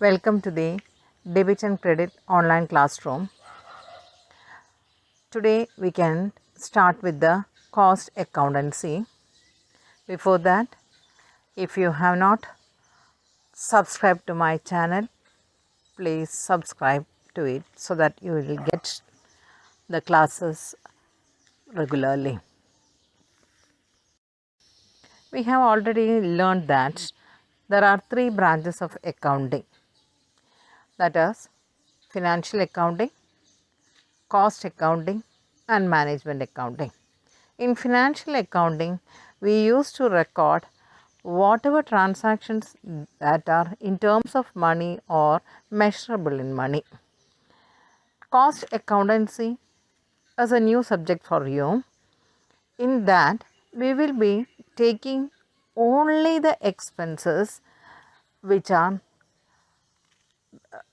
Welcome to the Debit and Credit online classroom. Today we can start with the cost accountancy. Before that, if you have not subscribed to my channel, please subscribe to it so that you will get the classes regularly. We have already learned that there are three branches of accounting, that is financial accounting, cost accounting and management accounting. In financial accounting, we used to record whatever transactions that are in terms of money or measurable in money. Cost accountancy is a new subject for you. In that, we will be taking only the expenses which are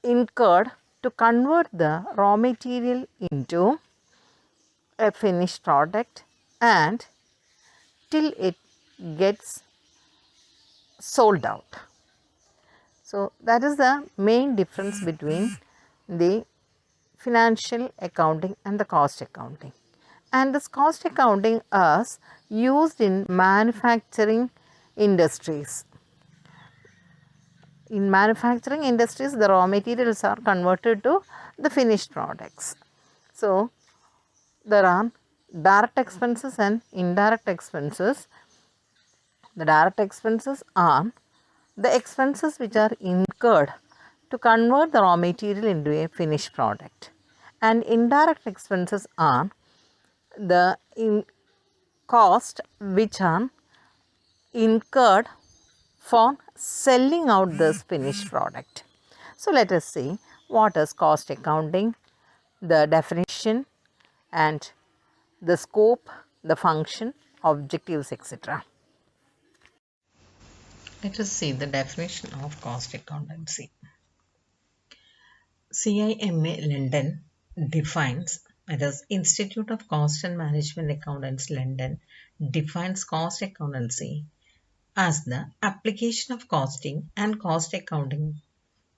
incurred to convert the raw material into a finished product and till it gets sold out. So, that is the main difference between the financial accounting and the cost accounting. And this cost accounting is used in manufacturing industries. In manufacturing industries, the raw materials are converted to the finished products. So, there are direct expenses and indirect expenses. The direct expenses are the expenses which are incurred to convert the raw material into a finished product, and indirect expenses are the cost which are incurred for selling out this finished product. So, let us see what is cost accounting, the definition and the scope, the function, objectives, etc. Let us see the definition of cost accountancy. CIMA London defines, that is Institute of Cost and Management Accountants London defines cost accountancy as the application of costing and cost accounting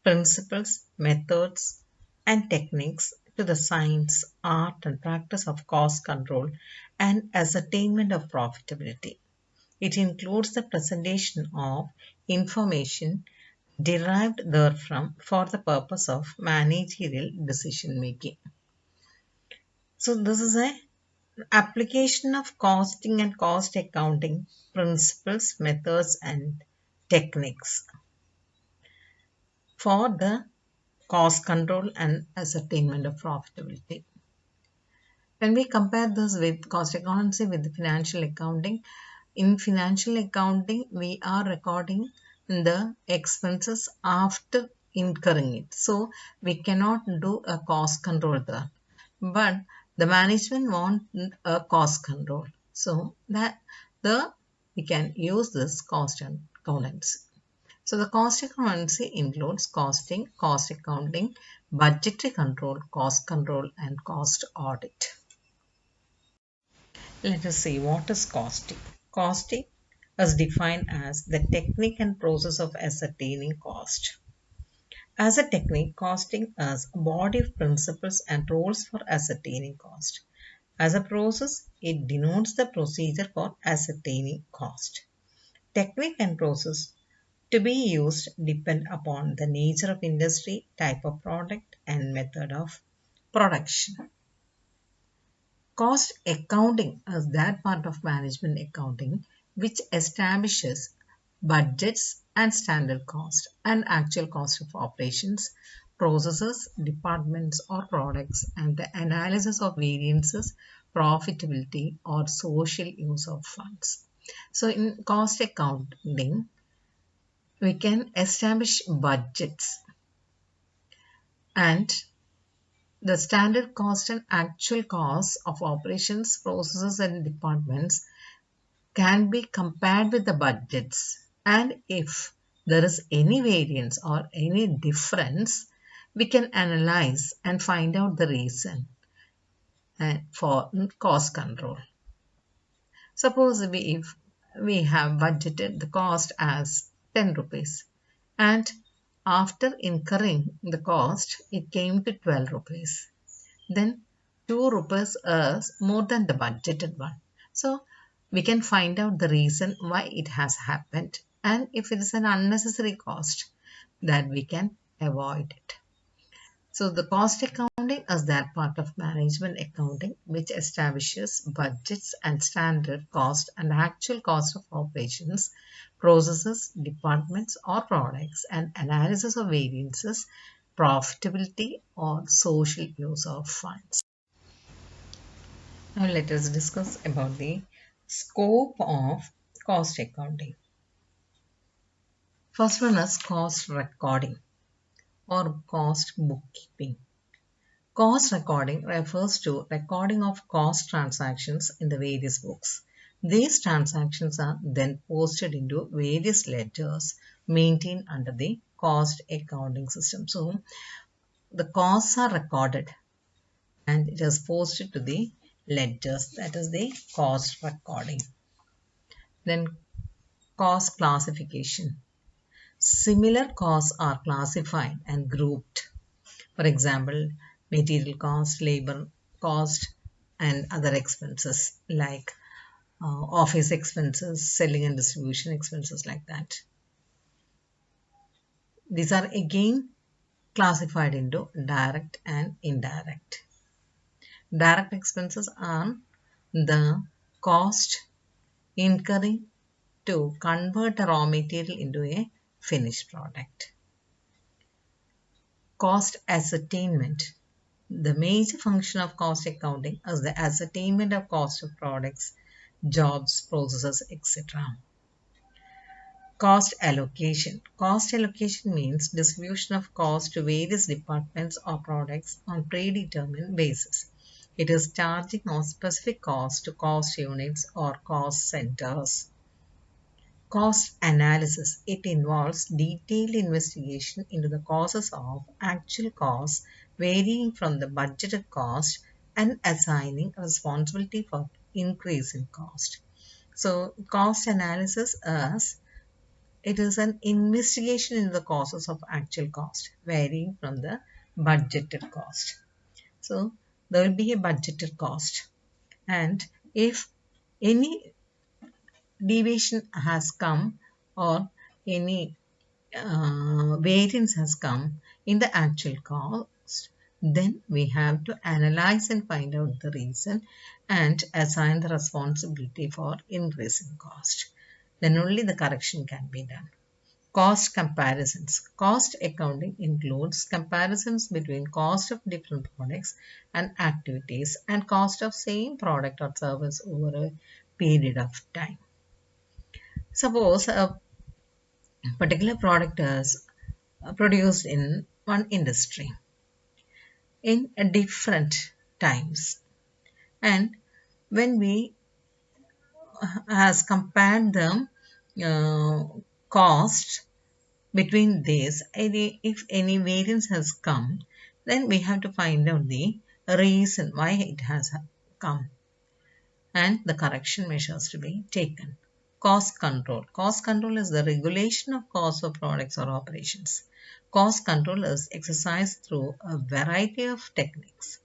principles, methods and techniques to the science, art and practice of cost control and ascertainment of profitability. It includes the presentation of information derived therefrom for the purpose of managerial decision making. So this is a application of costing and cost accounting principles, methods and techniques for the cost control and ascertainment of profitability. When we compare this with cost accountancy with financial accounting, in financial accounting we are recording the expenses after incurring it. So we cannot do a cost control there. But the management want a cost control. So that we can use this cost accountancy. So the cost accountancy includes costing, cost accounting, budgetary control, cost control and cost audit. Let us see what is costing. Costing is defined as the technique and process of ascertaining cost. As a technique, costing is a body of principles and rules for ascertaining cost. As a process, it denotes the procedure for ascertaining cost. Technique and process to be used depend upon the nature of industry, type of product and method of production. Cost accounting is that part of management accounting which establishes budgets and standard cost and actual cost of operations, processes, departments or products and the analysis of variances, profitability or social use of funds. So in cost accounting, we can establish budgets and the standard cost and actual cost of operations, processes and departments can be compared with the budgets, and if there is any variance or any difference, we can analyze and find out the reason for cost control. Suppose if we have budgeted the cost as 10 rupees and After incurring the cost, it came to 12 rupees. Then 2 rupees is more than the budgeted one. So we can find out the reason why it has happened, and if it is an unnecessary cost, that we can avoid it. So the cost accounting is that part of management accounting which establishes budgets and standard cost and actual cost of operations, processes, departments or products, and analysis of variances, profitability or social use of funds. Now let us discuss about the scope of cost accounting. First one is cost recording or cost bookkeeping. Cost recording refers to recording of cost transactions in the various books. These transactions are then posted into various ledgers maintained under the cost accounting system. So the costs are recorded and it is posted to the ledgers, that is the cost recording. Then cost classification. Similar costs are classified and grouped. For example, material cost, labor cost, and other expenses like office expenses, selling and distribution expenses like that. These are again classified into direct and indirect. Direct expenses are the cost incurring to convert a raw material into a finished product. Cost ascertainment. The major function of cost accounting is the ascertainment of cost of products, jobs, processes, etc. Cost allocation. Cost allocation means distribution of cost to various departments or products on predetermined basis. It is charging of specific cost to cost units or cost centers. Cost analysis. It involves detailed investigation into the causes of actual costs varying from the budgeted cost and assigning responsibility for increase in cost. So cost analysis is it is an investigation into the causes of actual cost varying from the budgeted cost. So there will be a budgeted cost, and if any deviation has come or any variance has come in the actual cost, then we have to analyze and find out the reason and assign the responsibility for increase in cost. Then only the correction can be done. Cost comparisons. Cost accounting includes comparisons between cost of different products and activities and cost of same product or service over a period of time. Suppose a particular product is produced in one industry in a different times, and when we has compared the cost between these, if any variance has come, then we have to find out the reason why it has come and the correction measures to be taken. Cost control. Cost control is the regulation of cost of products or operations. Cost control is exercised through a variety of techniques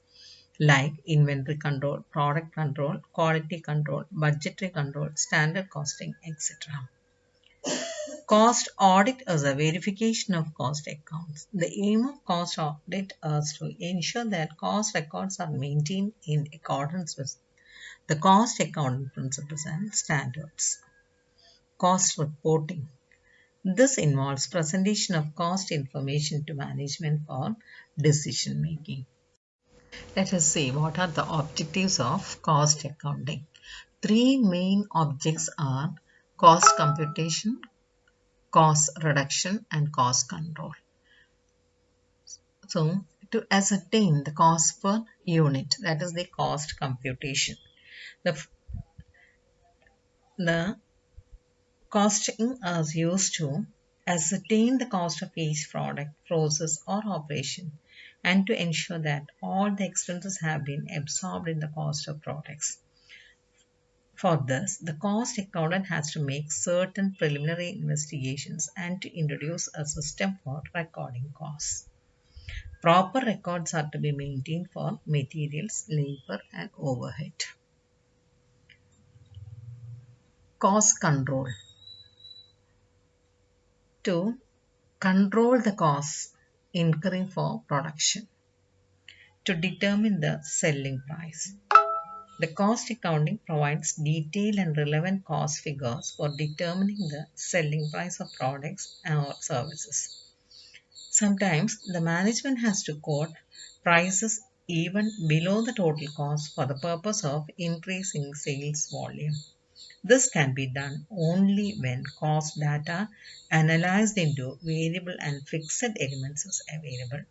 like inventory control, product control, quality control, budgetary control, standard costing, etc. Cost audit is a verification of cost accounts. The aim of cost audit is to ensure that cost records are maintained in accordance with the cost accounting principles and standards. Cost reporting. This involves presentation of cost information to management for decision making. Let us see what are the objectives of cost accounting. Three main objects are cost computation, cost reduction, and cost control. So, to ascertain the cost per unit, that is the cost computation. The costing is used to ascertain the cost of each product, process, or operation, and to ensure that all the expenses have been absorbed in the cost of products. For this, the cost accountant has to make certain preliminary investigations and to introduce a system for recording costs. Proper records are to be maintained for materials, labor, and overhead. Cost control. To control the costs incurring for production. To determine the selling price. The cost accounting provides detailed and relevant cost figures for determining the selling price of products or services. Sometimes the management has to quote prices even below the total cost for the purpose of increasing sales volume. This can be done only when cost data analyzed into variable and fixed elements is available.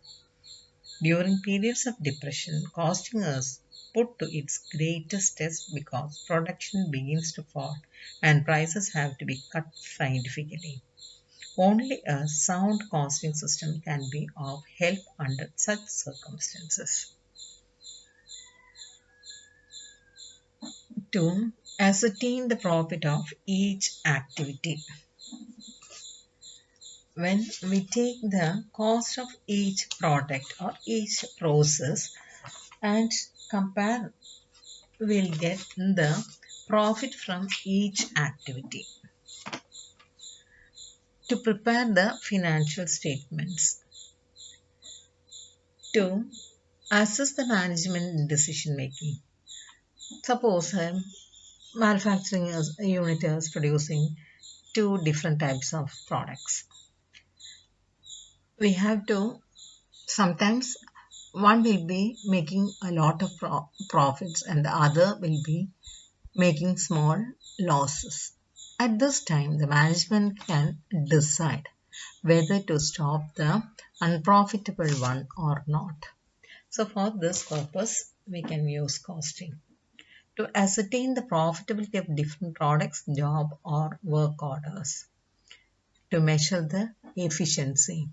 During periods of depression, costing is put to its greatest test because production begins to fall and prices have to be cut scientifically. Only a sound costing system can be of help under such circumstances. To ascertain the profit of each activity. When we take the cost of each product or each process and compare, we'll get the profit from each activity. To prepare the financial statements. To assess the management decision making. Suppose manufacturing unit is producing two different types of products. We have to sometimes one will be making a lot of profits and the other will be making small losses. At this time, the management can decide whether to stop the unprofitable one or not. So for this purpose, we can use costing. To ascertain the profitability of different products, job or work orders. To measure the efficiency.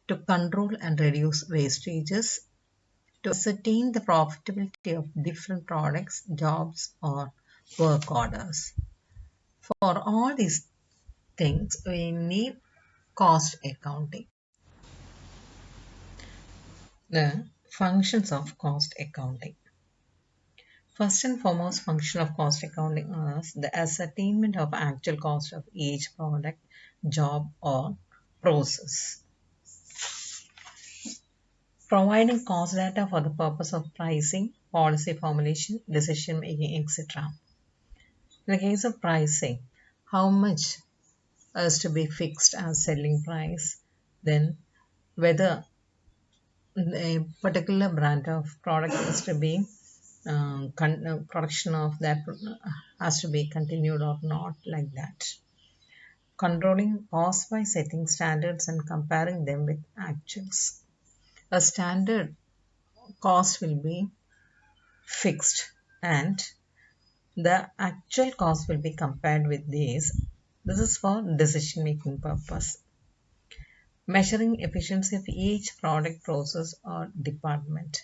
To control and reduce wastages. To ascertain the profitability of different products, jobs or work orders. For all these things, we need cost accounting. The functions of cost accounting. First and foremost function of cost accounting is the ascertainment of actual cost of each product, job or process. Providing cost data for the purpose of pricing, policy formulation, decision making, etc. In the case of pricing, how much is to be fixed as selling price, then whether a particular brand of product is to be production of that has to be continued or not, like that. Controlling costs by setting standards and comparing them with actuals. A standard cost will be fixed and the actual cost will be compared with these. This is for decision making purpose. Measuring efficiency of each product, process or department.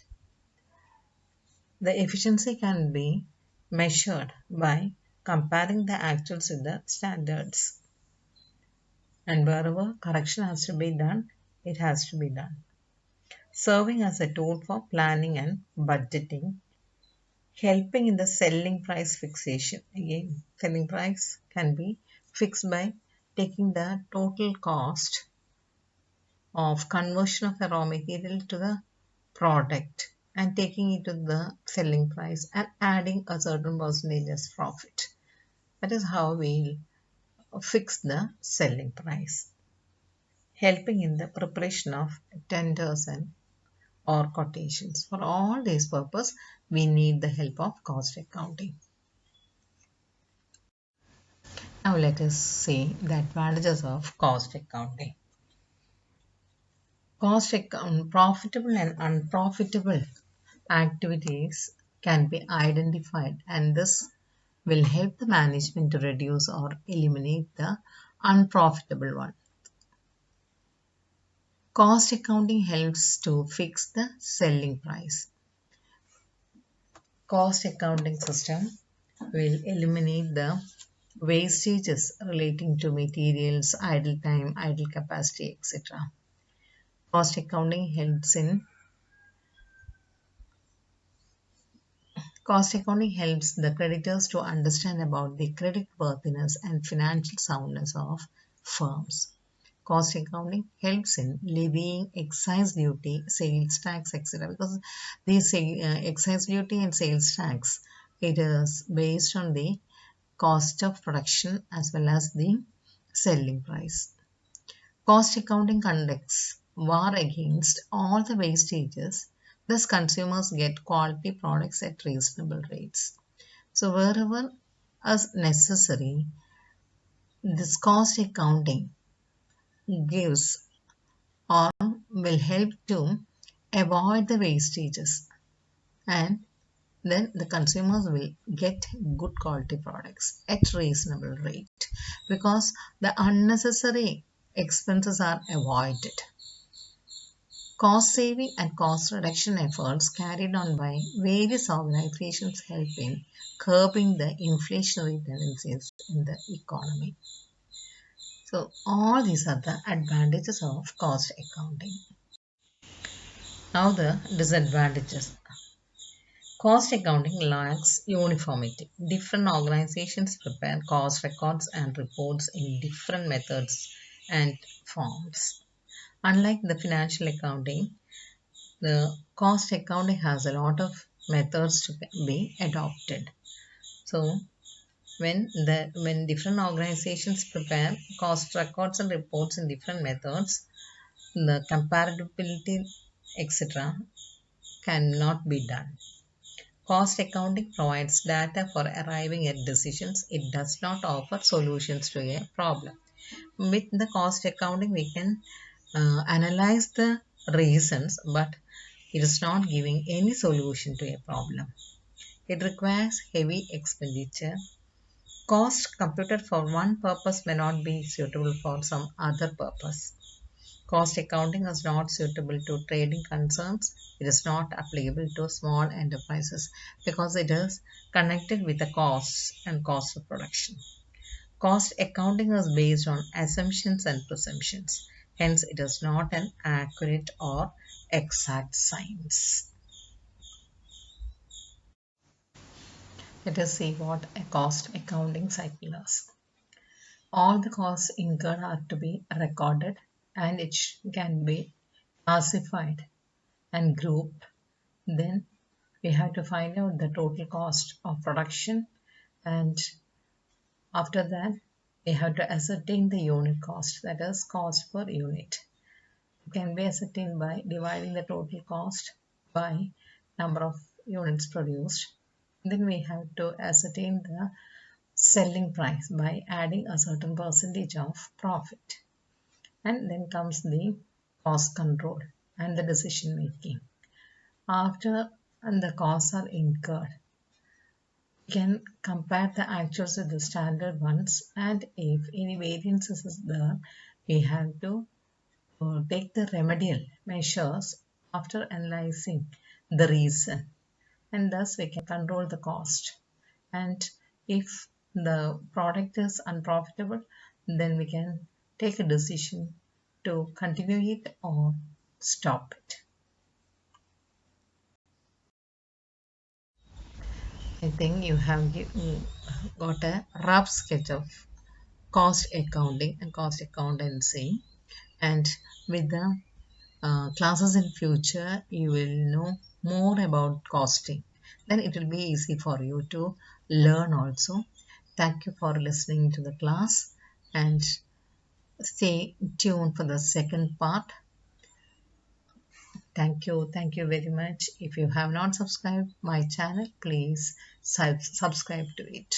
The efficiency can be measured by comparing the actuals with the standards. And wherever correction has to be done, it has to be done. Serving as a tool for planning and budgeting, helping in the selling price fixation. Again, selling price can be fixed by taking the total cost of conversion of the raw material to the product and taking it to the selling price and adding a certain percentage as profit. That is how we fix the selling price. Helping in the preparation of tenders and or quotations. For all these purposes, we need the help of cost accounting. Now let us see the advantages of cost accounting. Cost account, profitable and unprofitable activities can be identified and this will help the management to reduce or eliminate the unprofitable one. Cost accounting helps to fix the selling price. Cost accounting system will eliminate the wastages relating to materials, idle time, idle capacity, etc. Cost accounting helps in Cost accounting helps the creditors to understand about the credit worthiness and financial soundness of firms. Cost accounting helps in levying excise duty, sales tax, etc. Because these excise duty and sales tax, it is based on the cost of production as well as the selling price. Cost accounting conducts war against all the wastages, thus consumers get quality products at reasonable rates. So wherever as necessary, this cost accounting gives or will help to avoid the wastages, and then the consumers will get good quality products at reasonable rate because the unnecessary expenses are avoided. Cost saving and cost reduction efforts carried on by various organizations help in curbing the inflationary tendencies in the economy. So all these are the advantages of cost accounting. Now the disadvantages. Cost accounting lacks uniformity. Different organizations prepare cost records and reports in different methods and forms. Unlike the financial accounting, the cost accounting has a lot of methods to be adopted. So when different organizations prepare cost records and reports in different methods, the comparability, etc., cannot be done. Cost accounting provides data for arriving at decisions. It does not offer solutions to a problem. With the cost accounting, we can analyze the reasons, but it is not giving any solution to a problem. It requires heavy expenditure. Cost computed for one purpose may not be suitable for some other purpose. Cost accounting is not suitable to trading concerns. It is not applicable to small enterprises because it is connected with the costs and cost of production. Cost accounting is based on assumptions and presumptions. Hence, it is not an accurate or exact science. Let us see what a cost accounting cycle is. All the costs incurred are to be recorded and it can be classified and grouped. Then we have to find out the total cost of production, and after that we have to ascertain the unit cost, that is cost per unit. It can be ascertained by dividing the total cost by number of units produced. Then we have to ascertain the selling price by adding a certain percentage of profit. And then comes the cost control and the decision making. After the costs are incurred, we can compare the actuals with the standard ones, and if any variances is there, we have to take the remedial measures after analyzing the reason, and thus we can control the cost. And if the product is unprofitable, then we can take a decision to continue it or stop it. I think you have got a rough sketch of cost accounting and cost accountancy, and with the classes in future you will know more about costing. Then it will be easy for you to learn also. Thank you for listening to the class, and stay tuned for the second part. Thank you very much. If you have not subscribed my channel, please subscribe to it.